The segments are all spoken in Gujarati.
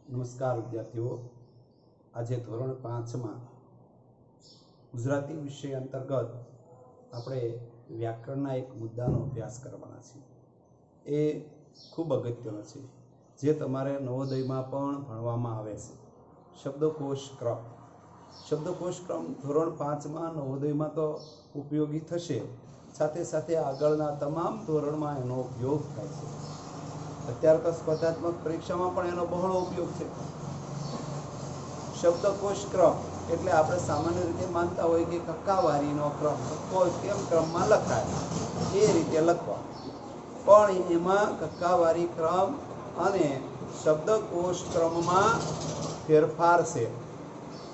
નમસ્કાર વિદ્યાર્થીઓ, આજે ધોરણ 5માં ગુજરાતી વિષય અંતર્ગત આપણે વ્યાકરણના એક મુદ્દાનો અભ્યાસ કરવાના છીએ. એ ખૂબ અગત્યનો છે, જે તમારે નવોદયમાં પણ ભણવામાં આવે છે. શબ્દકોશ ક્રમ. શબ્દકોશ ક્રમ ધોરણ 5માં નવોદયમાં તો ઉપયોગી થશે, સાથે સાથે આગળના તમામ ધોરણમાં એનો ઉપયોગ થાય છે. અત્યારે તો સ્પર્ધાત્મક પરીક્ષામાં પણ એનો બહોળો ઉપયોગ છે. શબ્દકોશ ક્રમ એટલે આપણે સામાન્ય રીતે માનતા હોય કે કક્કાવારીનો ક્રમ, કક્કો કેમ ક્રમમાં લખાય એ રીતે લખવા, પણ એમાં કક્કાવારી ક્રમ અને શબ્દકોશ ક્રમમાં ફેરફાર છે.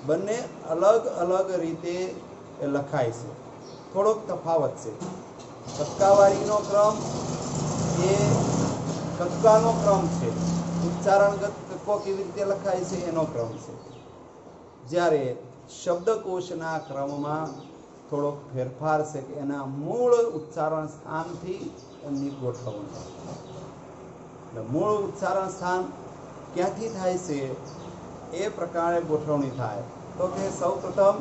બંને અલગ અલગ રીતે લખાય છે, થોડોક તફાવત છે. કક્કાવારીનો ક્રમ એ કક્કાનો ક્રમ છે, ઉચ્ચારણગત કક્કો કેવી રીતે લખાય છે એનો ક્રમ છે. જ્યારે શબ્દકોશના ક્રમમાં થોડોક ફેરફાર છે કે એના મૂળ ઉચ્ચારણ સ્થાનથી એમની ગોઠવણી. એટલે મૂળ ઉચ્ચારણ સ્થાન ક્યાંથી થાય છે એ પ્રકારે ગોઠવણી થાય. તો કે સૌ પ્રથમ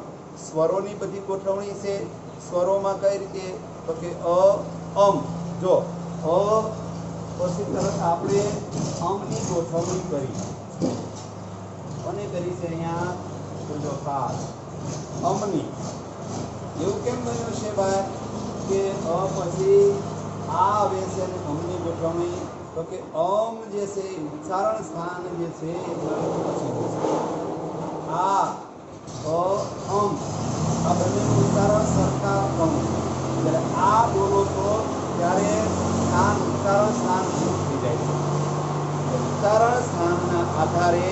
સ્વરોની બધી ગોઠવણી છે. સ્વરોમાં કઈ રીતે? તો કે અ, અમ. જો અ પછી તરત આપણે અમની ગોઠવણી કરી. અને કરી છે અહીંયા જો ખાસ અમની. એવું કેમ બન્યું છે ભાઈ કે અ પછી આ આવે છે અને અમની ગોઠવણી? તો કે અમ જે છે ઉચ્ચારણ સ્થાન જે છે આ અમ, આ બંનેનું ઉચ્ચારણ સરખા અમ. જ્યારે આ બોલો તો ત્યારે સ્થાન ઉચ્ચારણ સ્થાન શું થઈ જાય છે. ઉચ્ચારણ સ્થાનના આધારે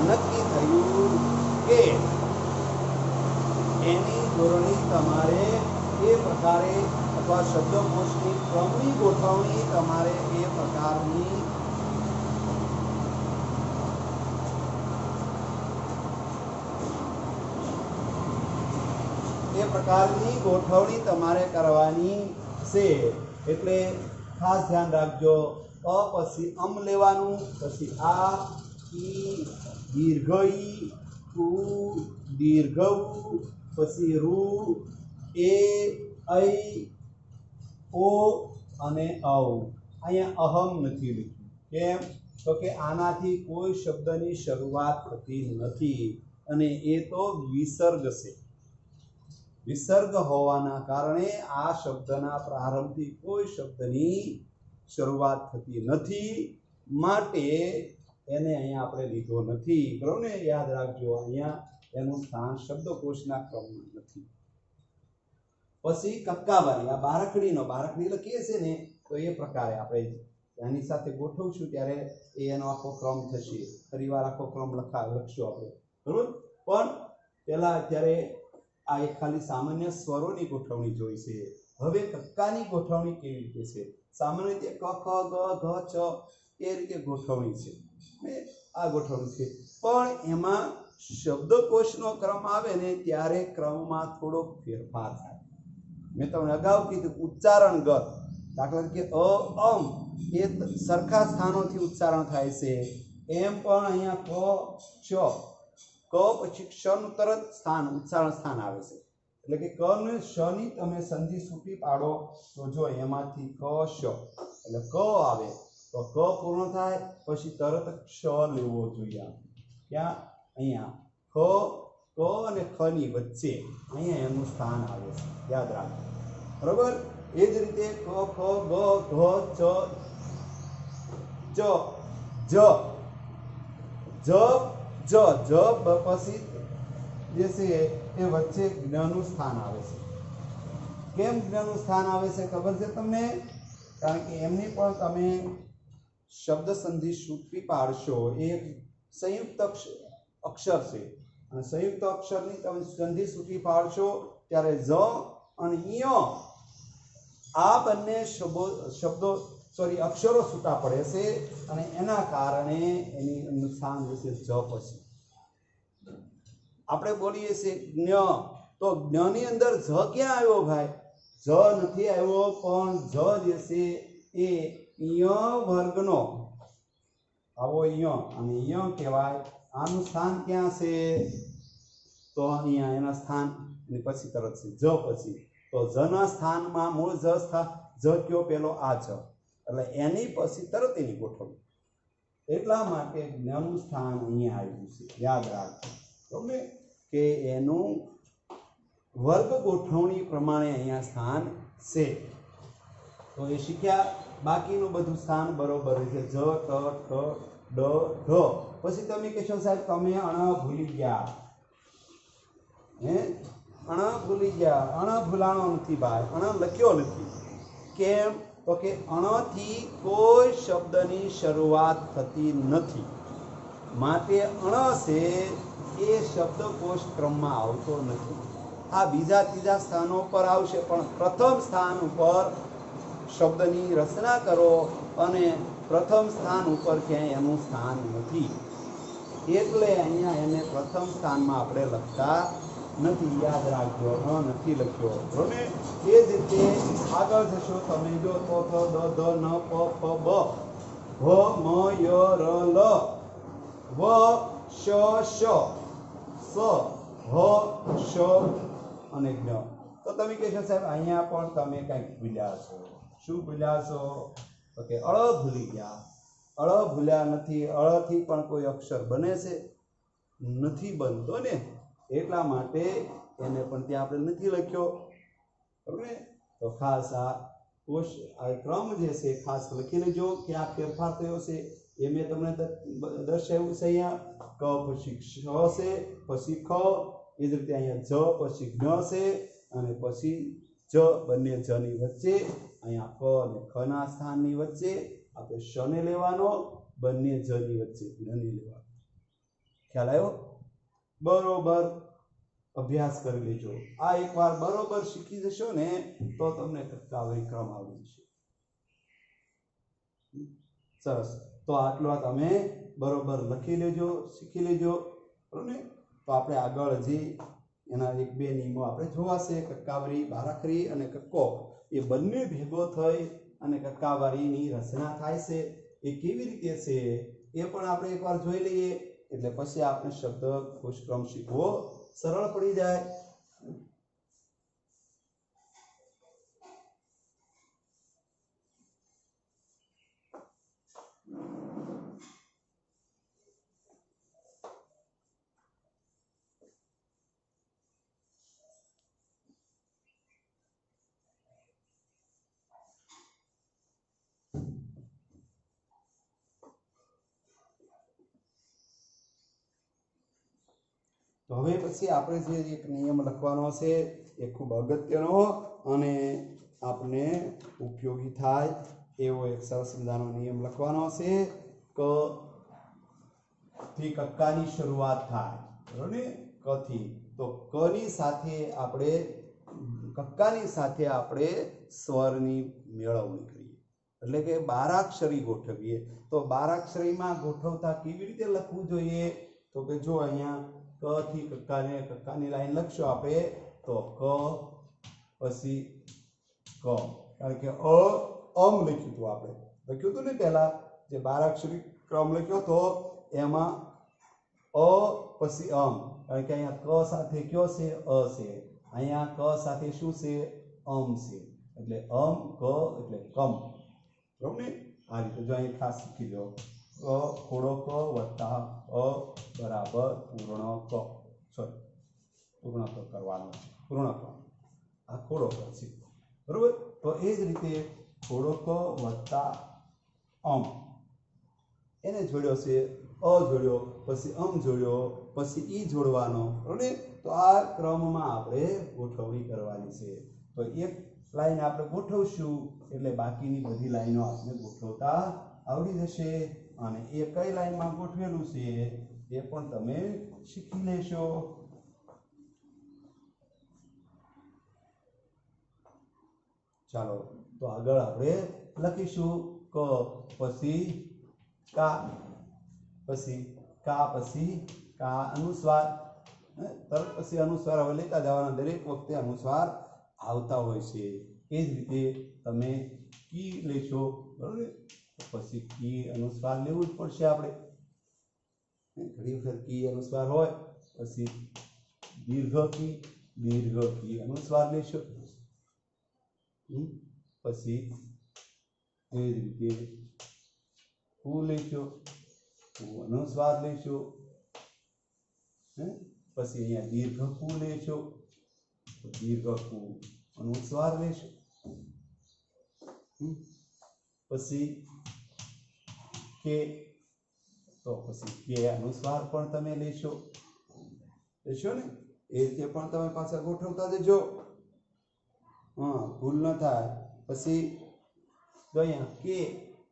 નક્કી થયું કે એની ધોરણી તમારે એ પ્રકારે અથવા શબ્દકોશની ક્રમની ગોઠવણી તમારે એ પ્રકારની ગોઠવણી તમારે કરવાની છે. એટલે ખાસ ધ્યાન રાખજો. અ પછી અમ લેવાનું, પછી આ ઈ દીર્ઘ ઈ, ઉ દીર્ઘ ઉ, પછી રૂ એ ઐ ઓ અને ઔ. અહીંયા અહમ નથી લખ્યું. કેમ? તો કે આનાથી કોઈ શબ્દની શરૂઆત થતી નથી અને એ તો વિસર્ગ છે. વિસર્ગ હોવાના કારણે આ શબ્દના પ્રારંભથી કોઈ શબ્દની શરૂઆત થતી નથી, માટે એને અહીંયા આપણે લીધો નથી. બરાબર ને? યાદ રાખજો, અહીંયા એનું સ્થાન શબ્દકોશના ક્રમમાં નથી. પછી કક્કાવારી, આ બારકડી લખીએ છીએ ને, તો એ પ્રકારે આપણે એની સાથે ગોઠવશું ત્યારે એનો આખો ક્રમ થશે. ફરીવાર આખો ક્રમ લખશું આપણે. બરોબર? પણ પહેલા અત્યારે આ એક ખાલી સામાન્ય સ્વરોની ગોઠવણી જોઈ છે. હવે કક્કાની ગોઠવણી કેવી રીતે છે? સામાન્ય રીતે ક, ખ, ગ, ઘ, ચ એ રીતે ગોઠવણી છે. આ ગોઠવણી છે, પણ એમાં શબ્દકોશનો ક્રમ આવે ને ત્યારે ક્રમમાં થોડોક ફેરફાર થાય. મેં તમને અગાઉ કીધું ઉચ્ચારણગત. દાખલા તરીકે અ, અમ એ સરખા સ્થાનોથી ઉચ્ચારણ થાય છે. એમ પણ અહીંયા ક, ચ, ક પછી ક્ષનું તરત ઉચ્ચારણ સ્થાન આવે છે. એટલે કે ક ને શ ની તમે સંધિ છૂટી પાડો તો જો એમાંથી ક, શ એટલે ક આવે તો ક પૂર્ણ થાય પછી તરત ક્ષ લેવો જોઈએ. ક્યાં? અહીંયા ક અને ખ ની વચ્ચે અહીંયા એનું સ્થાન આવે છે. યાદ રાખો. બરોબર? એ જ રીતે ક, ખ, ગ, ઘ, ચ, જ, પછી જે છે એ વચ્ચે જ્ઞનું સ્થાન આવે છે. કેમ જ્ઞનું સ્થાન આવે છે ખબર છે તમને? કારણ કે એમની પણ તમે શબ્દ સંધિ છૂટી પાડશો. એ સંયુક્ત અક્ષર છે અને સંયુક્ત અક્ષરની તમે સંધિ છૂટી પાડશો ત્યારે જ અને ય આ બંને અક્ષરો છૂટા પડે છે અને એના કારણે એની સ્થાન વિશે જ પછી આપણે બોલીએ છીએ જ્ઞ. તો જ્ઞની અંદર જ ક્યાં આવ્યો ભાઈ? જ નથી આવ્યો, પણ જ જે છે એ ય વર્ગનો આવો ય અને ય કહેવાય. આનું સ્થાન ક્યાં છે? તો અહીંયા એના સ્થાન અને પછી તરત છે જ પછી. તો જના સ્થાનમાં મૂળ જ સ્થાન જ કયો પેલો આ જ, એટલે એની પછી તરત એની ગોઠવણી. એટલા માટે જ્ઞનું સ્થાન અહીંયા આવ્યું છે. યાદ રાખજો બરાબર કે એનું વર્ગ ગોઠવણી પ્રમાણે અહીંયા સ્થાન છે. તો એ શીખ્યા. બાકીનું બધું સ્થાન બરોબર છે. જ ટ ઠ ડ ઢ. પછી તમે કહેશો સાહેબ તમે અણ ભૂલી ગયા. અણ ભૂલી ગયા. અણ ભૂલાણો નથી ભાઈ, અણ લખ્યો નથી. કેમ? તો કે અણથી કોઈ શબ્દની શરૂઆત થતી નથી, માટે અણ છે એ શબ્દકોશ ક્રમમાં આવતો નથી. આ બીજા ત્રીજા સ્થાનો પર આવશે, પણ પ્રથમ સ્થાન ઉપર શબ્દની રચના કરો અને પ્રથમ સ્થાન ઉપર ક્યાંય એનું સ્થાન નથી, એટલે અહીંયા એને પ્રથમ સ્થાનમાં આપણે લખતા નથી. યાદ રાખજો, નથી લખ્યો બરોબર. એ જ રીતે આગળ જશો તમે જો તો થ દ ધ ન પ ફ બ ભ મ ય ર લ વ શ શ સ હ શ અને જ્ઞ. તો તમે કહેશો સાહેબ અહીંયા પણ તમે કંઈક ભૂલ્યા છો. શું ભૂલ્યા છો? તો કે અળ ભૂલી ગયા. અળ ભૂલ્યા નથી. અળથી પણ કોઈ અક્ષર બને છે? નથી બનતો ને, એટલા માટે એને પણ ત્યાં આપણે નથી લખ્યો બરાબર. તો ખાસ આ કોષ આ ક્રમ જે છે ખાસ લખી લેજો કે આ ફેરફાર થયો છે. એ મેં તમને દર્શાવ્યું છે. અહીંયા ક પછી ક્ષ છે, પછી ખ, એ જ રીતે અહીંયા જ પછી જ્ઞ છે અને પછી જ. બંને જની વચ્ચે અહીંયા ક અને ખ ના સ્થાનની વચ્ચે આપણે શ ને લેવાનો, બંને જની વચ્ચે જ્ઞની લેવાનો. ખ્યાલ આવ્યો? બરોબર અભ્યાસ કરી લેજો. આ એકવાર બરોબર શીખી જશો ને તો તમને ટકાવારી ક્રમ આવડી જશે. સરસ. તો આટલું તમે બરોબર લખી લેજો, શીખી લેજો બરોબર ને. તો આપણે આગળ હજી એના એક બે નિયમો આપણે જોવાશે. કક્કાવારી, બારાખરી અને કક્કો એ બંને ભેગો થઈ અને કક્કાવારીની રચના થાય છે. એ કેવી રીતે છે એ પણ આપણે એકવાર જોઈ લઈએ, એટલે પછી આપણે શબ્દ કોષક્રમ શીખવો સરળ પડી જાય. તો હવે પછી આપણે જે એક નિયમ લખવાનો છે એ ખૂબ અગત્યનો અને આપણે ઉપયોગી થાય એવો એક સરસ મજાનો નિયમ લખવાનો છે. ક થી કક્કાની શરૂઆત થાય બરોબર ને. ક થી તો ક ની સાથે આપણે કક્કાની સાથે આપણે સ્વરની મેળવણી કરીએ, એટલે કે બારાક્ષરી ગોઠવીએ. તો બારાક્ષરીમાં ગોઠવતા કેવી રીતે લખવું જોઈએ? તો કે જો અહીંયા ક થી કક્કાની લાઈન લખશો આપણે તો ક પછી ક, કારણ કે અમ લખ્યું હતું આપણે, લખ્યું હતું ને પહેલા જે બારાક્ષરી ક્રમ લખ્યો તો એમાં અ પછી અમ, કારણ કે અહીંયા ક સાથે કયો છે? અ છે. અહીંયા ક સાથે શું છે? અમ છે. એટલે અમ ક એટલે કમ બરોબર ને. આ રીતે જો અહીં ખાસ શીખી લો. ક થોડો ક વત્તા અ બરાબર પૂર્ણ ક, સોરી પૂર્ણ ક કરવાનો છે. પૂર્ણ ક આ થોડો ક છે બરોબર. તો એ જ રીતે થોડો ક વત્તા અમ એને જોડ્યો છે, અ જોડ્યો, પછી અમ જોડ્યો, પછી ઈ જોડવાનો બરોબર ને. તો આ ક્રમમાં આપણે ગોઠવણી કરવાની છે. તો એક લાઈન આપણે ગોઠવશું એટલે બાકીની બધી લાઈનો આપણે ગોઠવતા આવડી જશે અને એ કઈ લાઈનમાં ગોઠવેલું છે એ પણ તમે શીખી લેશો. ચાલો તો આગળ આપણે લખીશું ક પછી કા, પછી કા પછી કા અનુસ્વાર, તરત પછી અનુસ્વાર હવે લેતા જવાના. દરેક વખતે અનુસ્વાર આવતા હોય છે. એ જ રીતે તમે કી લેશો બરોબર. પછી કી અનુસ્વાર લેવું જ પડશે આપણે. ઘણી વખત કી અનુસ્વાર હોય પછી દીર્ઘ કી અનુસ્વાર લેશો. પછી એ રીતે કુ લેશો, કુ અનુસ્વાર લેશો. પછી અહીંયા દીર્ઘ કુ લેશો, દીર્ઘ કુ અનુસ્વાર લેશો. પછી કે, તો પછી કે અનુસ્વાર પણ તમે લેશો ને. એ રીતે પણ તમે પાછા ગોઠવતા જજો. ભૂલ ન થાય. પછી જો અહીંયા કે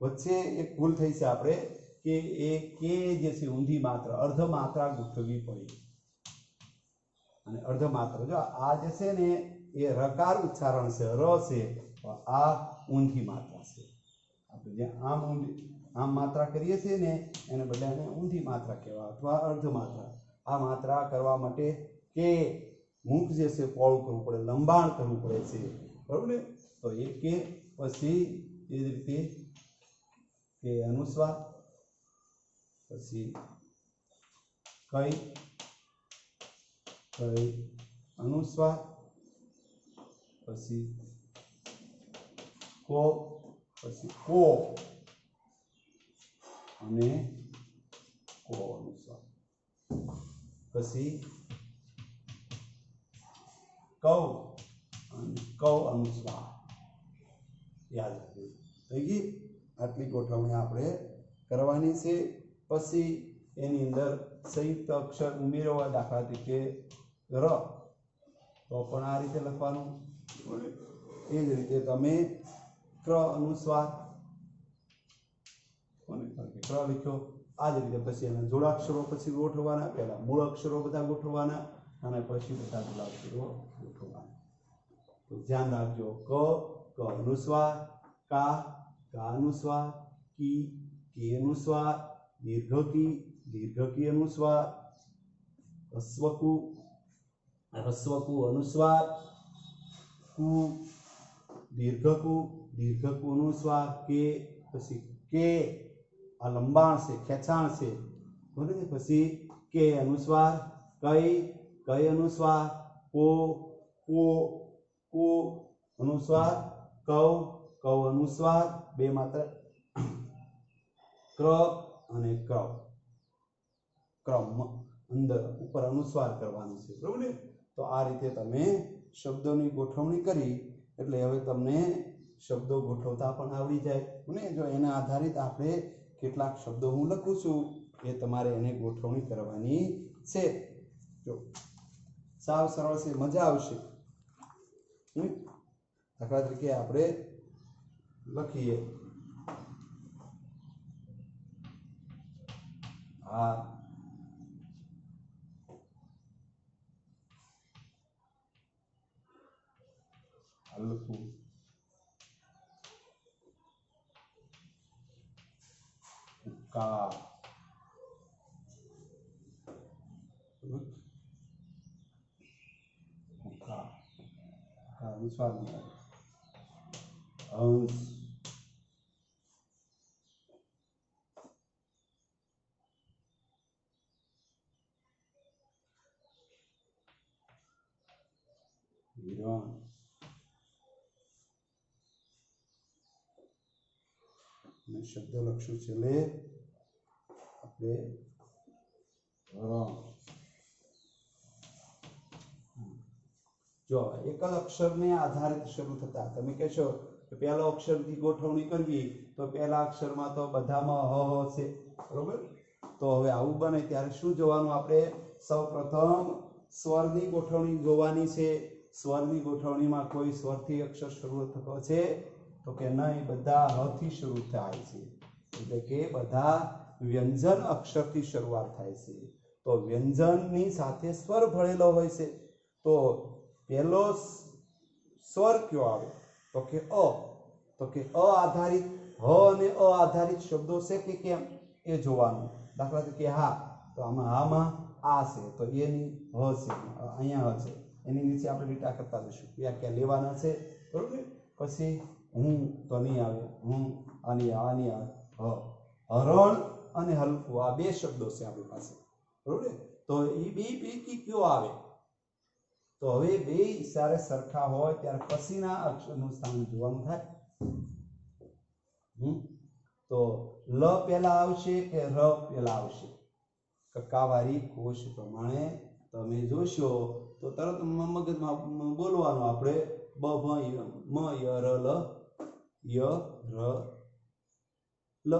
વચ્ચે એક ભૂલ થઈ છે આપણે કે એ કે જે છે ઊંધી માત્રા અર્ધ માત્રા ગોઠવવી પડી. અને અર્ધ માત્રા જો આ જે છે ને એ રકાર ઉચ્ચારણ છે, ર છે, આ ઊંધી માત્રા છે. આપણે જ્યાં આમ માત્રા કરીએ છીએ ને એને બધાને ઊંધી માત્રા કહેવાય અથવા અર્ધ માત્રા. આ માત્રા કરવા માટે કે મુખ જે છે પોળું કરવું પડે, લંબાણ કરવું પડે છે, બરોબર ને. તો એ કે પછી એ જ રીતે કે અનુસ્વાર, પછી કઈ અનુસ્વાર, પછી કો, પછી કો અને કો અનુસ્વાર, પછી કૌ અને કૌ અનુસ્વાર. યાદ રાખજો. થઈ ગઈ આટલી ગોઠવણી આપણે કરવાની છે. પછી એની અંદર સંયુક્ત અક્ષર ઉમેરવા, દાખલા તરીકે ર, તો પણ આ રીતે લખવાનું. એ જ રીતે તમે ક્ર અનુસ્વાર ક્ર લખ્યો. આ જ રીતે પછી એના જોડાક્ષરો પછી ગોઠવવાના. પહેલા મૂળ અક્ષરો બધા ગોઠવવાના અને પછી બધા જોડાક્ષરો ગોઠવવાના. તો ધ્યાન રાખજો. ક અનુસ્વાર, કા અનુસ્વાર, કી અનુસ્વાર, દીર્ઘ કી અનુસ્વાર, હસ્વ કુ અનુસ્વાર, કુ દીર્ઘ કુ અનુસ્વાર, કે પછી કે આ લંબાણ છે, ખેંચાણ છે, બરાબર. પછી કે અનુસ્વાર, કઈ અનુસ્વાર, કો અનુસ્વાર, કૌ અનુસ્વાર, બે માત્ર ક્ર અને ક્રમ અંદર ઉપર અનુસ્વાર કરવાનું છે, બરાબર ને. તો આ રીતે તમે શબ્દોની ગોઠવણી કરી એટલે હવે તમને શબ્દો ગોઠવતા પણ આવડી જાય ને. જો એના આધારિત આપણે કેટલાક શબ્દો હું લખું છું એ તમારે એને ગોઠવણી કરવાની છે. જો સાવ સરળ છે, મજા આવશે. દાખલા તરીકે આપણે લખીએ આ હલકું, કા અનુસ્વાર, અંશ, વિરામ, અને શબ્દ લખશું છેલ્લે આપણે જો એકલ અક્ષરને આધારિત શરૂ થતા. તમે કહેશો કે પહેલો અક્ષરથી ગોઠવણી કરવી તો પહેલા અક્ષરમાં તો બધામાં હ છે, બરોબર. તો હવે આવું બને ત્યારે શું જોવાનું આપણે? સૌપ્રથમ સ્વરની ગોઠવણી જોવાની છે. સ્વરની ગોઠવણીમાં કોઈ સ્વરથી અક્ષર શરૂ થતો છે તો કે નહીં, બધા હ થી શરૂ થાય છે. એટલે કે બધા વ્યંજન અક્ષરથી શરૂઆત થાય છે. તો વ્યંજનની સાથે સ્વર ભળેલો હોય છે. તો પહેલો સ્વર કયો આવે? તો કે અ. તો કે અ આધારિત, હ અને અ આધારિત શબ્દો છે કે કેમ એ જોવાનું. દાખલા તરીકે હા, તો આમાં આ છે તો એની હ છે, અહીંયા હ છે, એની નીચે આપણે લીટા કરતા જઈશું, વ્યાખ્યા લેવાના છે, બરોબર. પછી હું તો નહીં આવે, હું આની આવે હરણ અને હલકું આ બે શબ્દો છે આપણી પાસે, બરોબર. તો એ બે પૈકી કયો આવે? તો હવે બે ઈશારે સરખા હોય ત્યારે પછીના અક્ષરનું સ્થાન જોવાનું થાય. તો લ પહેલા આવશે કે ર પહેલા આવશે? કક્કાવારી કોષ પ્રમાણે તમે જોશો તો તરત મગજમાં બોલવાનું આપણે બ ભ મ ય ર લ ય ર લ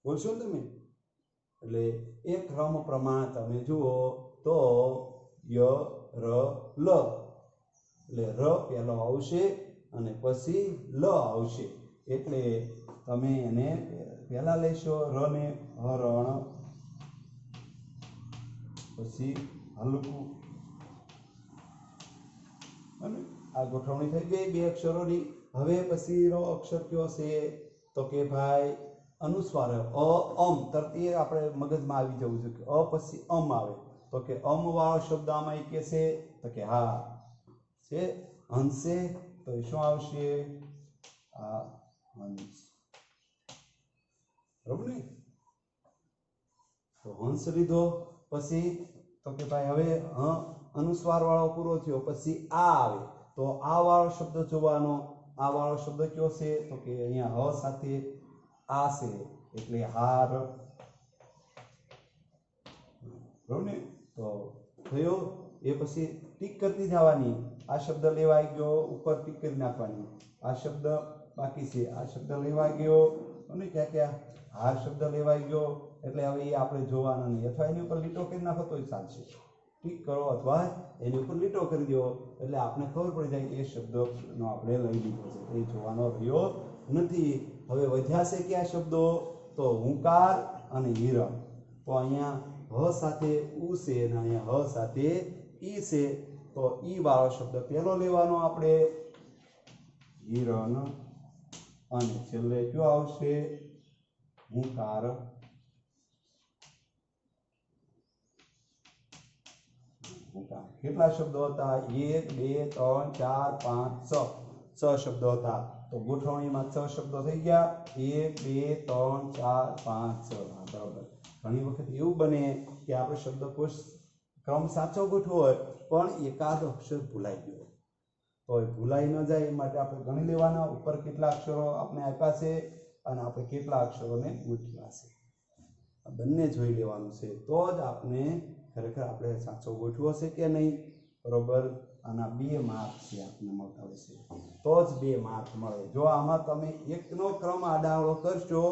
બોલશો ને તમે. એટલે એક ક્રમ પ્રમાણે તમે જુઓ તો ય ર લ એટલે ર પહેલો આવશે અને પછી લ આવશે. એટલે તમે એને પહેલા લેશો ર ને હરણ, પછી હલકું, અને આ ગોઠવણી થઈ ગઈ બે અક્ષરોની. હવે પછીનો અક્ષર કયો છે? તો કે ભાઈ અનુસ્વાર અ અમ. તરત એ આપણે મગજમાં આવી જવું જોઈએ કે અ પછી અમ આવે. તો કે અમ વાળો શબ્દ આમાં કે છે? તો કે હા છે હંસે. તો શું આવશે? આ હંસ, બરોબર ને? તો હંસ લીધો. પછી તો કે ભાઈ હવે અનુસ્વાર વાળો પૂરો થયો, પછી આ આવે. તો આ વાળો શબ્દ જોવાનો. આ વાળો શબ્દ કયો છે? તો કે અહીંયા હ સાથે આ છે એટલે હાર, બરોબર ને? તો થયો. એ પછી ટીક કરતી જવાની. આ શબ્દ લેવાઈ ગયો, ઉપર ટીક કરી નાખવાની. આ શબ્દ બાકી છે, આ શબ્દ લેવાઈ ગયો, અને ક્યાં ક્યાં હાર શબ્દ લેવાઈ ગયો. એટલે હવે એ આપણે જોવાના નહીં, અથવા એની ઉપર લીટો કરી નાખો તો ચાલશે. ટીક કરો અથવા એની ઉપર લીટો કરી દો એટલે આપણે ખબર પડી જાય કે એ શબ્દનો આપણે લઈ લીધો છે. એ જોવાનો રહ્યો નથી. હવે વધ્યા છે કયા શબ્દો? તો હુંકાર અને હિરણ. તો અહીંયા હ સાથે ઉ છે અને અહીંયા હ સાથે ઈ છે. તો ઈ વાળો શબ્દ પહેલો લેવાનો આપણે, હિરણ, અને છેલ્લે કયો આવશે? હુંકાર. કેટલા શબ્દો હતા? 1 2 3 4 5 6 શબ્દો હતા. તો ગોઠવણીમાં 6 શબ્દો થઈ ગયા. 1 2 3 4 5 6. બરાબર. ઘણી વખત એવું બને કે આપણે શબ્દકોશ ક્રમ સાચો ગોઠવો હોય પણ એકાદ અક્ષર ભૂલાઈ ગયો. તો એ ભૂલાઈ ન જાય એ માટે આપણે ગણી લેવાના. ઉપર કેટલા અક્ષરો આપણે આપ્યા છે અને આપણે કેટલા અક્ષરોને ગોઠવ્યા છે, આ બંને જોઈ લેવાનું છે. તો જ આપણે ખરેખર આપણે સાચો ગોઠવો છે કે નહીં. બરોબર. આના 2 માર્ક છે આપને મળતા હોય છે, તો જ 2 માર્ક મળે. જો આમાં તમે એકનો ક્રમ આડાવડો કરશો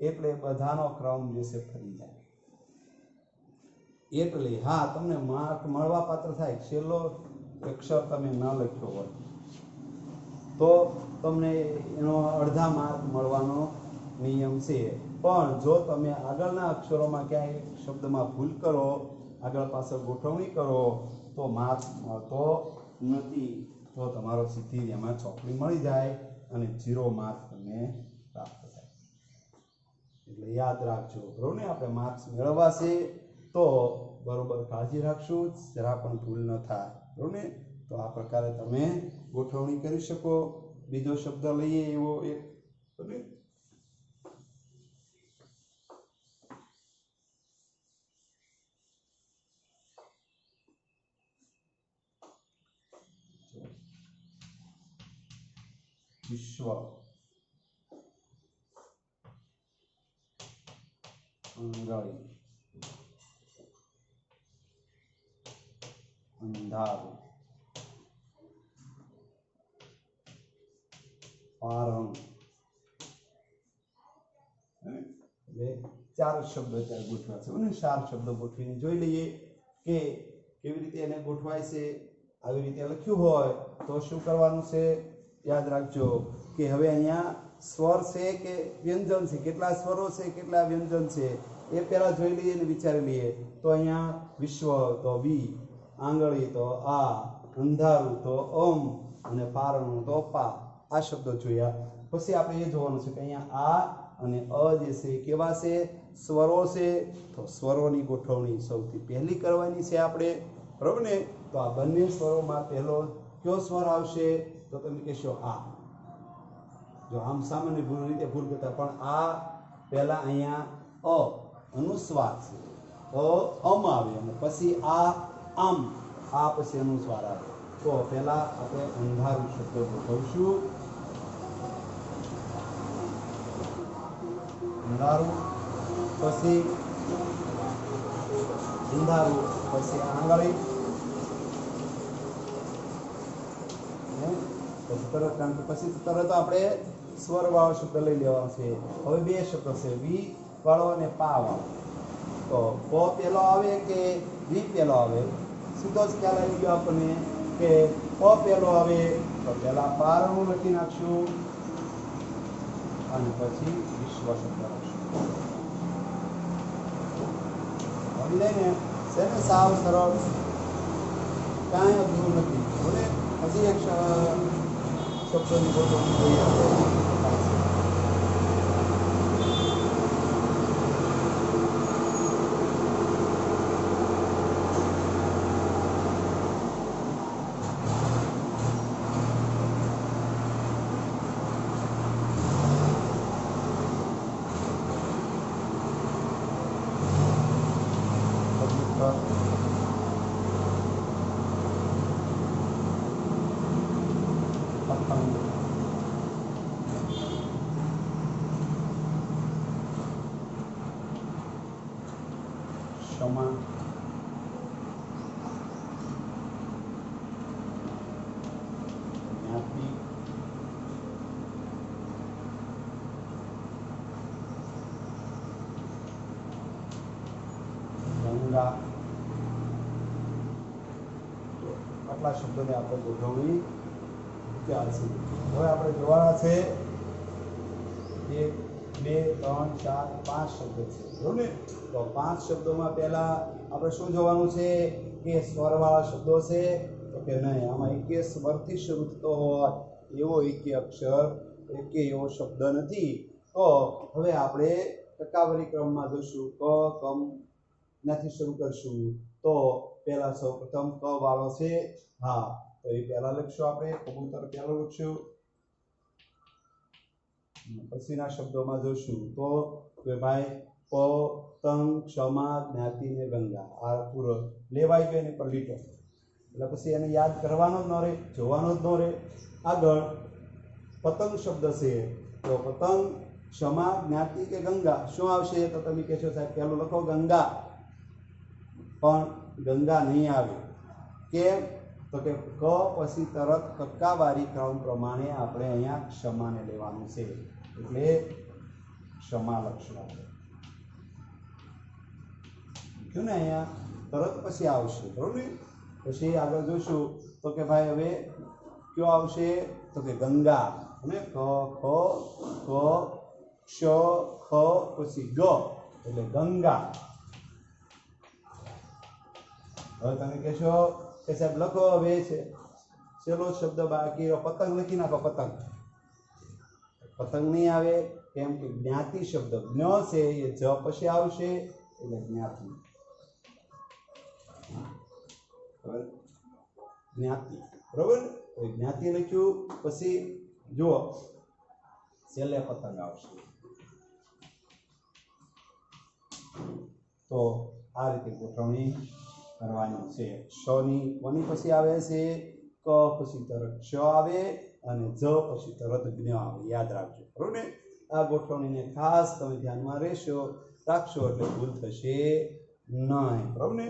એટલે બધાનો ક્રમ જે છે ફરી જાય. એટલે હા તમને માર્ક મળવા પાત્ર થાય. છેલ્લો અક્ષર તમે ન લખ્યો હોય તો તમને એનો અડધા માર્ક મળવાનો નિયમ છે. પણ જો તમે આગળના અક્ષરોમાં ક્યાંય શબ્દમાં ભૂલ કરો, આગળ પાછળ ગોઠવણી કરો તો માર્ક મળતો નથી. તો તમારો સીધી એમાં ચોકડી મળી જાય અને 0 માર્ક તમને પ્રાપ્ત થાય. એટલે યાદ રાખજો, બરોબર ને? આપણે માર્ક્સ મેળવવા છે તો બરોબર કાળજી રાખશું, જરા પણ ભૂલ ન થાય, બરોબર ને? તો આ પ્રકારે તમે ગોઠવણી કરી શકો. બીજો શબ્દ લઈએ એવો એક, બરોબર? વિશ્વ, અંગળી, અંધારું, પારણ. એટલે 4 શબ્દો ત્યાં ગોઠવા છે અને 4 શબ્દો ગોઠવીને જોઈ લઈએ કે કેવી રીતે એને ગોઠવાય છે. આવી રીતે લખ્યું હોય તો શું કરવાનું છે? યાદ રાખજો કે હવે અહીંયા સ્વર છે કે વ્યંજન છે, કેટલા સ્વરો છે કેટલા વ્યંજન છે એ પહેલા જોઈ લઈએ અને વિચારી લઈએ. તો અહીંયા વિશ્વ તો વી, આંગળી તો આ, અંધારું તો અમ, અને પારણું તો પા. આ શબ્દો જોયા. પછી આપણે એ જોવાનું છે કે અહીંયા આ અને અ જે છે કેવા છે? સ્વરો છે. તો સ્વરોની ગોઠવણી સૌથી પહેલી કરવાની છે આપણે, બરોબર ને? તો આ બંને સ્વરોમાં પહેલો કયો સ્વર આવશે? તો તમે કહેશો આ. જો આમ સામાન્ય ભૂલ રીતે ભૂલ કરતા પણ આ પહેલા અહીંયા અનુસ્વાર છે તો આવે અને પછી આ આમ આ પછી અનુસ્વાર આવે. તો પહેલા આપણે અંધારું શબ્દ ગોઠવશું. અંધારું પછી અંધારું પછી આંગળી પછી તરત, કારણ કે પછી તરત આપણે સ્વર વાળો શબ્દ લઈ લેવાનો છે. હવે બે શબ્દ છે, વી વાળો અને પા વાળો. તો પ પેલો આવે કે વી પેલો આવે? સીધો જ ખ્યાલ આવી ગયો આપણને કે પ પેલો આવે તો પહેલા પારણું લખી નાખશું અને પછી વિશ્વ શબ્દ લખશું. સમજાય ને? છે ને? સાવ સરળ, કાંઈ અઘરું નથી. બોલે હજી એક શબ્દની ગોઠવણી જોઈએ આપણે. ક્ષમા, જ્ઞાતિ, ગંગા. આટલા શબ્દોને આપણે ગોઠવણી ચાલશે. હવે આપણે જોવાના છે 1 2 3 4 5 શબ્દ છે, બરોબર ને? તો 5 શબ્દોમાં પહેલા આપણે શું જોવાનું છે કે સ્વરવાળા શબ્દો છે તો કે નહીં. આમાં એકે સ્વરથી શરૂ થતો હોય એવો એકે અક્ષર, એકે એવો શબ્દ નથી. તો હવે આપણે ટકાવારી ક્રમમાં જોશું. ક કમ ત્યાંથી શરૂ કરશું. તો પહેલા સૌ પ્રથમ ક વાળો છે, હા, તો એ પહેલા લખશું આપણે. કબૂતર પહેલો લખશું. પછીના શબ્દોમાં જોશું તો કે ભાઈ પતંગ, ક્ષમા, જ્ઞાતિ ને ગંગા. આ પૂરો લેવાઈ ગયો ને પર લીટો, એટલે પછી એને યાદ કરવાનો જ ન રહે, જોવાનો જ ન રહે. આગળ પતંગ શબ્દ છે તો પતંગ, ક્ષમા, જ્ઞાતિ કે ગંગા શું આવશે? તો તમે કહેશો સાહેબ પહેલું લખો ગંગા, પણ ગંગા નહીં આવે. કેમ? તો કે ક પછી તરત કક્કાવારી ક્રમ પ્રમાણે આપણે અહીંયા ક્ષમાને લેવાનું છે, એટલે ક્ષમા લખશું આપણે. લખ્યું ને? અહીંયા તરત પછી આવશે, બરોબર ને? પછી આગળ જોઈશું તો કે ભાઈ હવે કયો આવશે? તો કે ગંગા. અને ક ખ ક ક્ષ ખ પછી ગ એટલે ગંગા. હવે તમે કહેશો કે સાહેબ લખો હવે છે છેલ્લો શબ્દ બાકી પતંગ લખી નાખો. પતંગ, પતંગ નહીં આવે. કેમ કે જ્ઞાતિ શબ્દ જ્ઞ છે એ જ પછી આવશે એટલે જ્ઞાતિ. જ્ઞાતિ, બરોબર? તો જ્ઞાતિ લખ્યું. પછી જુઓ છેલ્લે પતંગ આવશે. તો આ રીતે ગોઠવણી કરવાની છે. ક્ષની કોની પછી આવે છે? ક પછી તરત ક્ષ આવે અને જ પછી તરત જ્ઞ આવે. યાદ રાખજો, બરોબર ને? આ ગોઠવણીને ખાસ તમે ધ્યાનમાં રાખશો એટલે ભૂલ થશે નહીં, બરોબર ને?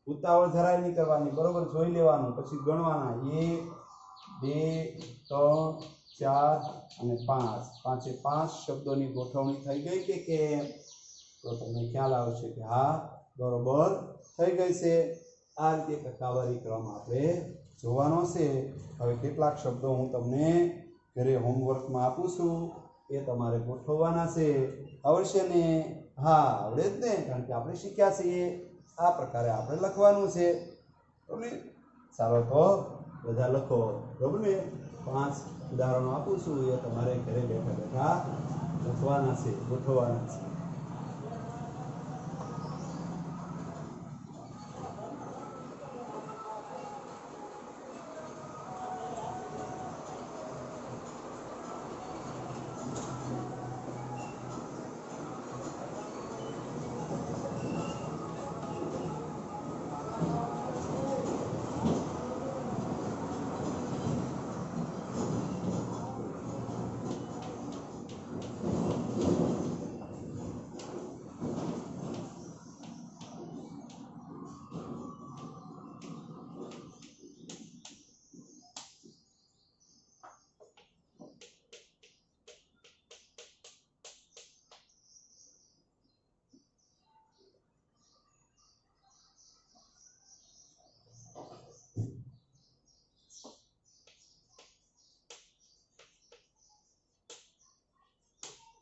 ઉતાવળ જરાય નહીં કરવાની, બરોબર? જોઈ લેવાનું, પછી ગણવાના 1 2 3 4 અને 5. પાંચે 5 શબ્દોની ગોઠવણી થઈ ગઈ કે કેમ? તો તમને ખ્યાલ આવશે કે હા, બરોબર થઈ ગઈ છે. આ રીતે ટકાવારી ક્રમ આપણે જોવાનો છે. હવે કેટલાક શબ્દો હું તમને ઘરે હોમવર્કમાં આપું છું, એ તમારે ગોઠવવાના છે. આવડશે ને? હા, આવડે જ ને, કારણ કે આપણે શીખ્યા છીએ. આ પ્રકારે આપણે લખવાનું છે, બરોબર ને? ચાલો તો બધા લખો, બરોબર ને? 5 ઉદાહરણો આપું છું, એ તમારે ઘરે બેઠા બેઠા લખવાના છે, ગોઠવવાના છે.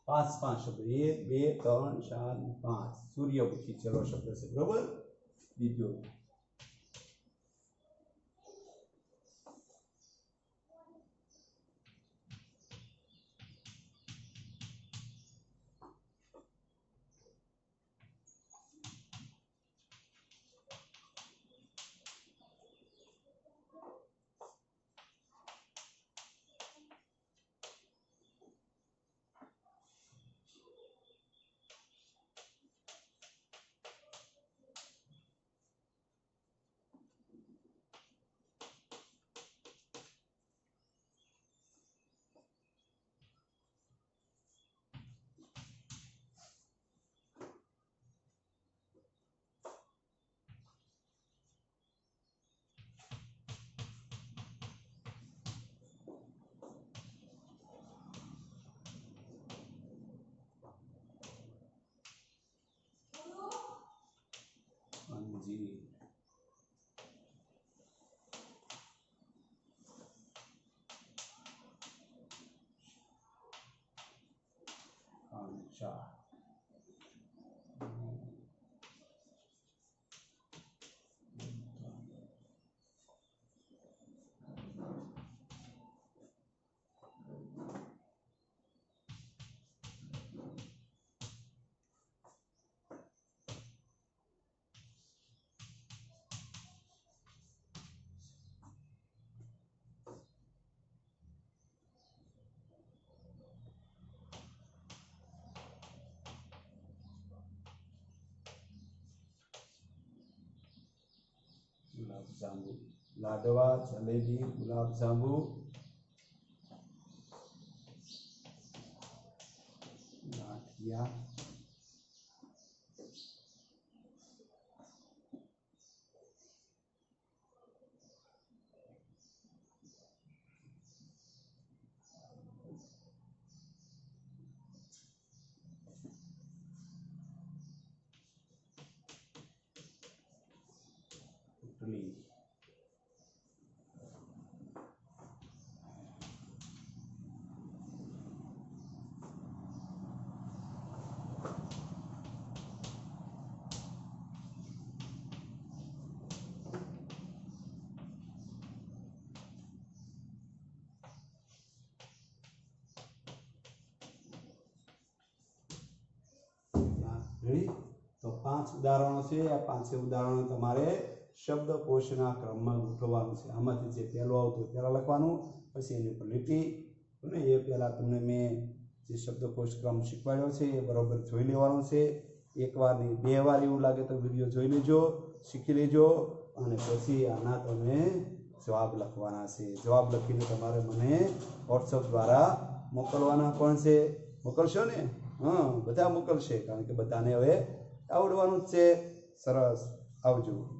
પાંચ શબ્દ 1 2 3 4 5 સૂર્યમુખી છેલ્લો શબ્દ છે બરોબર બીજો અંજીર કાંચા गुलाब जांबू लाडवा जलेबी गुलाब जांबू गाठिया पुतली रेडी तो 5 उदाहरणों से आ 5 उदाहरणों तमारे शब्दकोशना क्रम में गोठववानुं छे आमांथी जे पहेलो आवतो पेला लखवानुं पछी एनी पर લીટી અને એ પહેલા તમને મેં જે શબ્દકોશ ક્રમ શીખવાડ્યો છે એ બરોબર જોઈ લેવાનો છે એકવાર નહીં બે વાર એવું લાગે તો વિડિયો જોઈ લેજો શીખી લેજો અને પછી આના તમે જવાબ લખવાના છે જવાબ લખીને તમારે મને WhatsApp દ્વારા મોકલવાના પણ છે મોકલશો ને हाँ બધા મોકલશે કારણ કે બધાને હવે આવડવાનું જ છે સરસ આવજો।